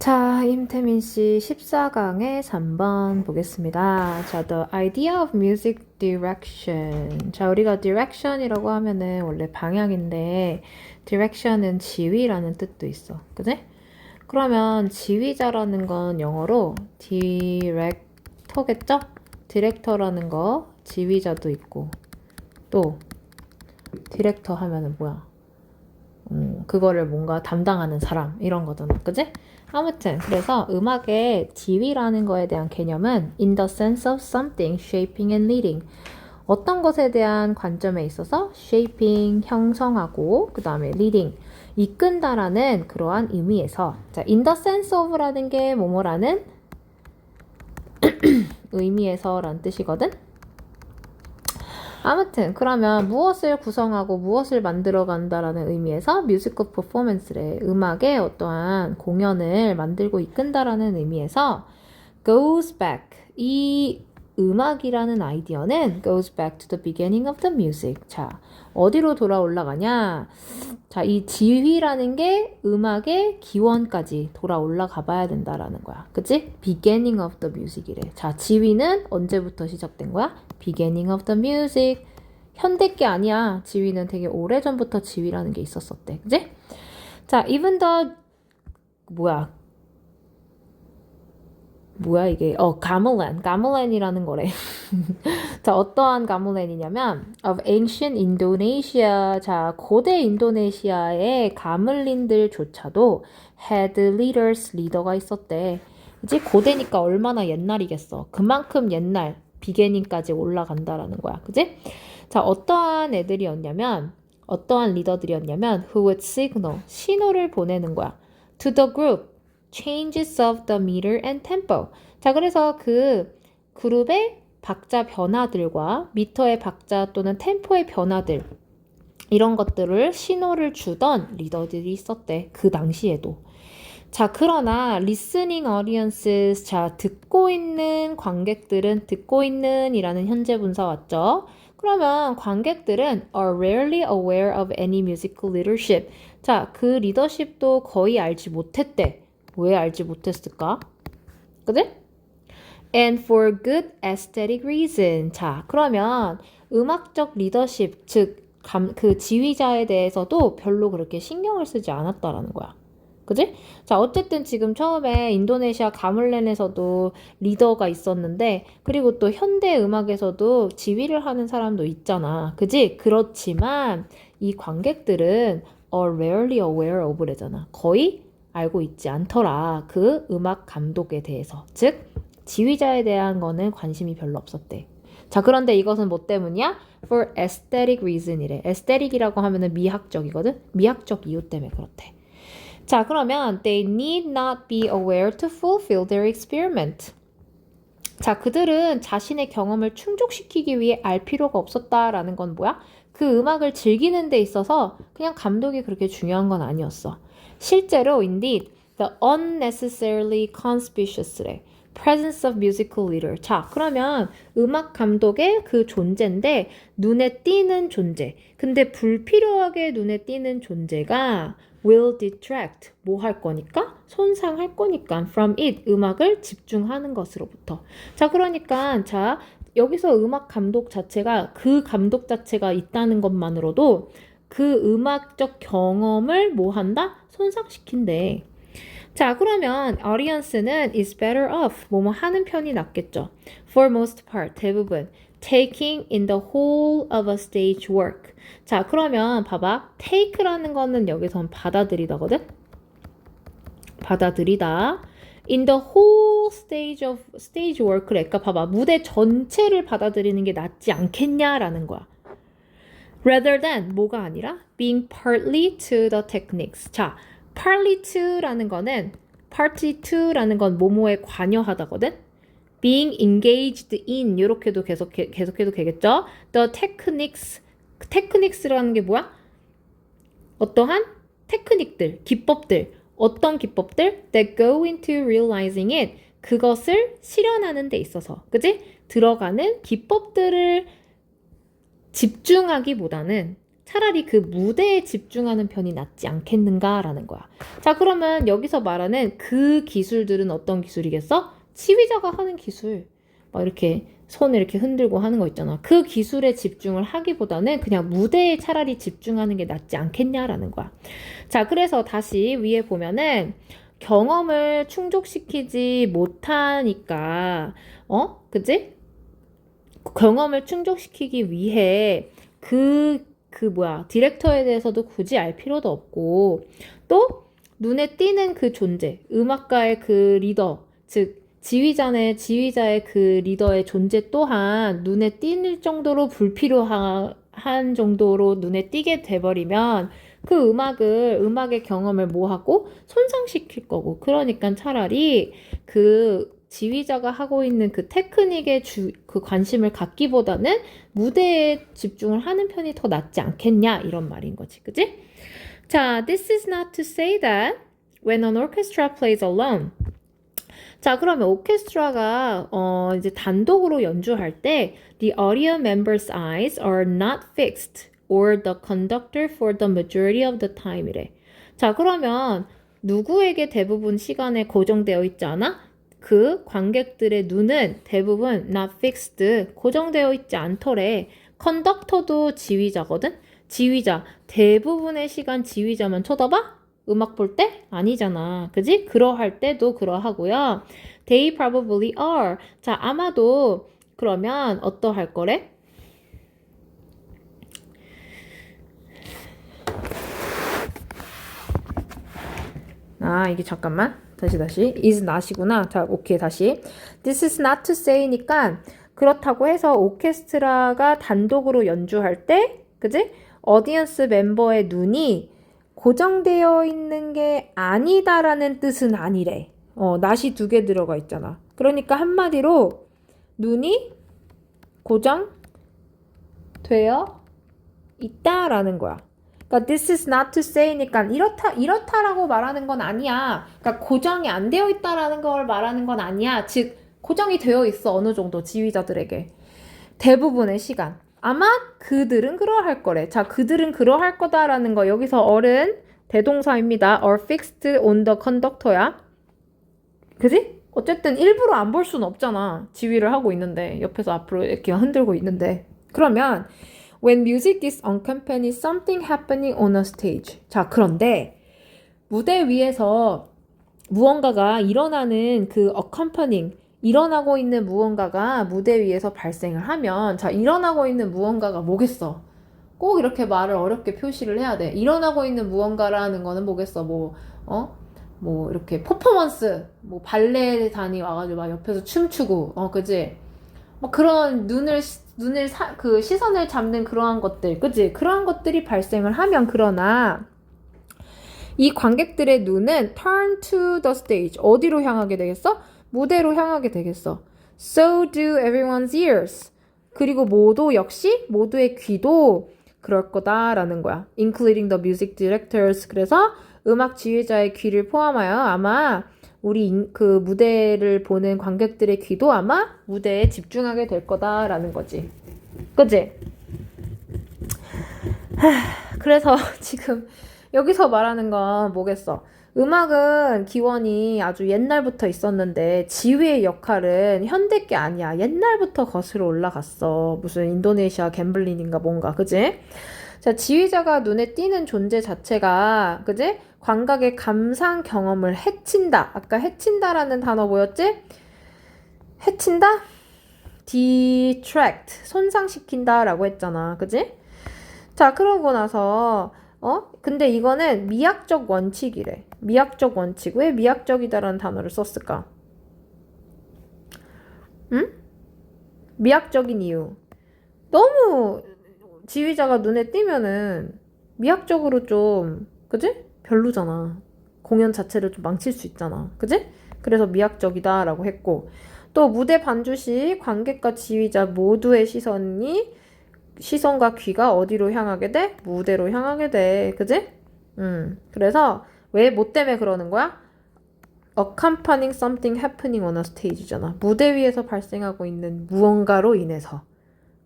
자, 임태민 씨 14강의 3번 보겠습니다. 자, The idea of music direction. 자, 우리가 direction이라고 하면은 원래 방향인데 direction은 지휘라는 뜻도 있어. 그지? 그러면 지휘자라는 건 영어로 디렉터겠죠? 디렉터라는 거 지휘자도 있고 또 디렉터 하면은 뭐야? 그거를 뭔가 담당하는 사람 이런 거잖아. 그지? 아무튼 그래서 음악의 지휘라는 거에 대한 개념은 in the sense of something shaping and leading 어떤 것에 대한 관점에 있어서 shaping 형성하고 그 다음에 leading 이끈다라는 그러한 의미에서 자 in the sense of라는 게 뭐뭐라는 의미에서라는 뜻이거든. 아무튼 그러면 무엇을 구성하고 무엇을 만들어 간다라는 의미에서 뮤지컬 퍼포먼스래 음악의 어떠한 공연을 만들고 이끈다라는 의미에서 goes back 이 음악이라는 아이디어는 goes back to the beginning of the music. 자, 어디로 돌아 올라가냐? 자, 이 지휘라는 게 음악의 기원까지 돌아 올라가 봐야 된다라는 거야. 그치? beginning of the music이래. 자, 지휘는 언제부터 시작된 거야? beginning of the music. 현대 게 아니야. 지휘는 되게 오래전부터 지휘라는 게 있었었대. 그치? 자, even the 뭐야 이게? 가물란이라는 거래. 자, 어떠한 가물란이냐면 of ancient Indonesia. 자, 고대 인도네시아의 가물린들조차도 had leaders, 리더가 있었대. 그치? 고대니까 얼마나 옛날이겠어. 그만큼 옛날, 비게닝까지 올라간다라는 거야. 그치? 자, 어떠한 애들이었냐면, 어떠한 리더들이었냐면 who would signal, 신호를 보내는 거야. to the group. changes of the meter and tempo. 자, 그래서 그 그룹의 박자 변화들과 미터의 박자 또는 템포의 변화들 이런 것들을 신호를 주던 리더들이 있었대. 그 당시에도. 자, 그러나 listening audiences 자, 듣고 있는 관객들은 듣고 있는 이라는 현재 분사 왔죠. 그러면 관객들은 are rarely aware of any musical leadership. 자, 그 리더십도 거의 알지 못했대. 왜 알지 못했을까? 그치? And for good aesthetic reason. 자, 그러면 음악적 리더십, 즉, 그 지휘자에 대해서도 별로 그렇게 신경을 쓰지 않았다라는 거야. 그지? 자, 어쨌든 지금 처음에 인도네시아 가물렌에서도 리더가 있었는데, 그리고 또 현대 음악에서도 지휘를 하는 사람도 있잖아. 그지? 그렇지만 이 관객들은 are rarely aware of래잖아. 거의 알고 있지 않더라. 그 음악 감독에 대해서. 즉, 지휘자에 대한 거는 관심이 별로 없었대. 자, 그런데 이것은 뭐 때문이야? For aesthetic reason이래. aesthetic이라고 하면은 미학적이거든? 미학적 이유 때문에 그렇대. 자, 그러면 they need not be aware to fulfill their experiment. 자, 그들은 자신의 경험을 충족시키기 위해 알 필요가 없었다라는 건 뭐야? 그 음악을 즐기는 데 있어서 그냥 감독이 그렇게 중요한 건 아니었어. 실제로 indeed the unnecessarily conspicuous래. presence of musical leader. 자, 그러면 음악 감독의 그 존재인데 눈에 띄는 존재. 근데 불필요하게 눈에 띄는 존재가 will detract. 뭐 할 거니까? 손상할 거니까 from it. 음악을 집중하는 것으로부터. 자, 그러니까 자, 여기서 음악 감독 자체가 그 감독 자체가 있다는 것만으로도 그 음악적 경험을 뭐 한다? 손상시킨대. 자, 그러면 audience는 is better off. 뭐뭐 하는 편이 낫겠죠. For most part, 대부분. taking in the whole of a stage work. 자, 그러면 봐봐. take라는 거는 여기선 받아들이다거든? 받아들이다. in the whole stage work를 그러니까 봐봐. 무대 전체를 받아들이는 게 낫지 않겠냐라는 거야. rather than 뭐가 아니라 being partly to the techniques. 자, partly to라는 거는 party to라는 건 뭐뭐에 관여하다거든. being engaged in 이렇게도 계속해도 되겠죠. the techniques라는 게 뭐야? 어떠한 테크닉들, 기법들, 어떤 기법들 that go into realizing it 그것을 실현하는 데 있어서, 그지? 들어가는 기법들을 집중하기보다는 차라리 그 무대에 집중하는 편이 낫지 않겠는가라는 거야. 자, 그러면 여기서 말하는 그 기술들은 어떤 기술이겠어? 지휘자가 하는 기술. 막 이렇게 손을 이렇게 흔들고 하는 거 있잖아. 그 기술에 집중을 하기보다는 그냥 무대에 차라리 집중하는 게 낫지 않겠냐라는 거야. 자, 그래서 다시 위에 보면은 경험을 충족시키지 못하니까, 그지? 경험을 충족시키기 위해 디렉터에 대해서도 굳이 알 필요도 없고, 또 눈에 띄는 그 존재, 음악가의 그 리더, 즉, 지휘자의 그 리더의 존재 또한 눈에 띄는 정도로 불필요한 정도로 눈에 띄게 돼버리면 그 음악의 경험을 뭐하고 손상시킬 거고. 그러니까 차라리 그 지휘자가 하고 있는 그 테크닉에 그 관심을 갖기보다는 무대에 집중을 하는 편이 더 낫지 않겠냐 이런 말인 거지. 그지? 자, this is not to say that when an orchestra plays alone. 자, 그러면 오케스트라가 이제 단독으로 연주할 때 the audio members' eyes are not fixed or the conductor for the majority of the time 이래. 자, 그러면 누구에게 대부분 시간에 고정되어 있지 않아? 그 관객들의 눈은 대부분 not fixed, 고정되어 있지 않더래. 컨덕터도 지휘자거든? 지휘자, 대부분의 시간 지휘자만 쳐다봐? 음악 볼 때? 아니잖아. 그지? 그러할 때도 그러하고요. They probably are. 자, 아마도 그러면 어떠할 거래? 이게 잠깐만. 다시. is not이구나. 자, 오케이, 다시. This is not to say니까 그렇다고 해서 오케스트라가 단독으로 연주할 때, 그지? 어디언스 멤버의 눈이 고정되어 있는 게 아니다라는 뜻은 아니래. not이 2개 들어가 있잖아. 그러니까 한마디로 눈이 고정되어 있다라는 거야. 그러니까 this is not to say니까 이렇다라고 말하는 건 아니야. 그러니까 고정이 안 되어 있다라는 걸 말하는 건 아니야. 즉 고정이 되어 있어. 어느 정도 지휘자들에게. 대부분의 시간. 아마 그들은 그러할 거래. 자, 그들은 그러할 거다라는 거. 여기서 어른 대동사입니다. are fixed on the conductor야. 그지? 어쨌든 일부러 안 볼 수는 없잖아. 지휘를 하고 있는데. 옆에서 앞으로 이렇게 흔들고 있는데. 그러면 when music is accompanied something happening on a stage. 자, 그런데 무대 위에서 무언가가 일어나는 그 accompanying, 일어나고 있는 무언가가 무대 위에서 발생을 하면, 자, 일어나고 있는 무언가가 뭐겠어? 꼭 이렇게 말을 어렵게 표시를 해야 돼. 일어나고 있는 무언가라는 거는 뭐겠어? 뭐 이렇게 퍼포먼스, 뭐 발레단이 와가지고 막 옆에서 춤추고, 그지? 막 그런 그 시선을 잡는 그러한 것들, 그지? 그러한 것들이 발생을 하면, 그러나 이 관객들의 눈은 turn to the stage. 어디로 향하게 되겠어? 무대로 향하게 되겠어. So do everyone's ears. 그리고 모두의 귀도 그럴 거다라는 거야. Including the music directors. 그래서 음악 지휘자의 귀를 포함하여 아마 우리 그 무대를 보는 관객들의 귀도 아마 무대에 집중하게 될 거다라는 거지. 그치? 그래서 지금 여기서 말하는 건 뭐겠어? 음악은 기원이 아주 옛날부터 있었는데 지휘의 역할은 현대 게 아니야. 옛날부터 거슬러 올라갔어. 무슨 인도네시아 갬블린인가 뭔가, 그지? 자, 지휘자가 눈에 띄는 존재 자체가, 그지? 관객의 감상 경험을 해친다. 아까 해친다라는 단어 뭐였지? 해친다? detract, 손상시킨다라고 했잖아. 그지? 자, 그러고 나서 근데 이거는 미학적 원칙이래. 미학적 원칙. 왜 미학적이다라는 단어를 썼을까? 응? 미학적인 이유. 너무 지휘자가 눈에 띄면은 미학적으로 좀, 그지? 별로잖아. 공연 자체를 좀 망칠 수 있잖아. 그지? 그래서 미학적이다라고 했고, 또 무대 반주 시 관객과 지휘자 모두의 시선과 귀가 어디로 향하게 돼? 무대로 향하게 돼. 그지? 그래서 뭐 때문에 그러는 거야? Accompanying something happening on a stage잖아. 무대 위에서 발생하고 있는 무언가로 인해서.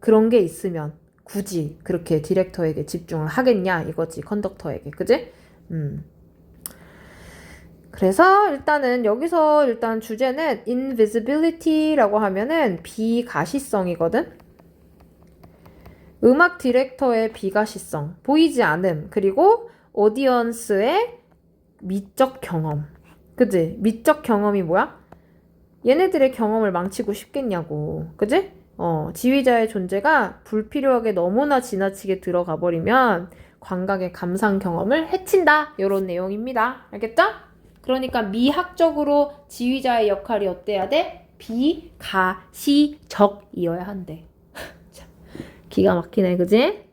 그런 게 있으면 굳이 그렇게 디렉터에게 집중을 하겠냐 이거지, 컨덕터에게. 그지? 그래서 일단은 여기서 일단 주제는 invisibility라고 하면은 비가시성이거든. 음악 디렉터의 비가시성, 보이지 않음, 그리고 오디언스의 미적 경험. 그지? 미적 경험이 뭐야? 얘네들의 경험을 망치고 싶겠냐고. 그지? 지휘자의 존재가 불필요하게 너무나 지나치게 들어가 버리면 관객의 감상 경험을 해친다. 이런 내용입니다. 알겠죠? 그러니까 미학적으로 지휘자의 역할이 어때야 돼? 비가시적이어야 한대. 기가 막히네, 그지?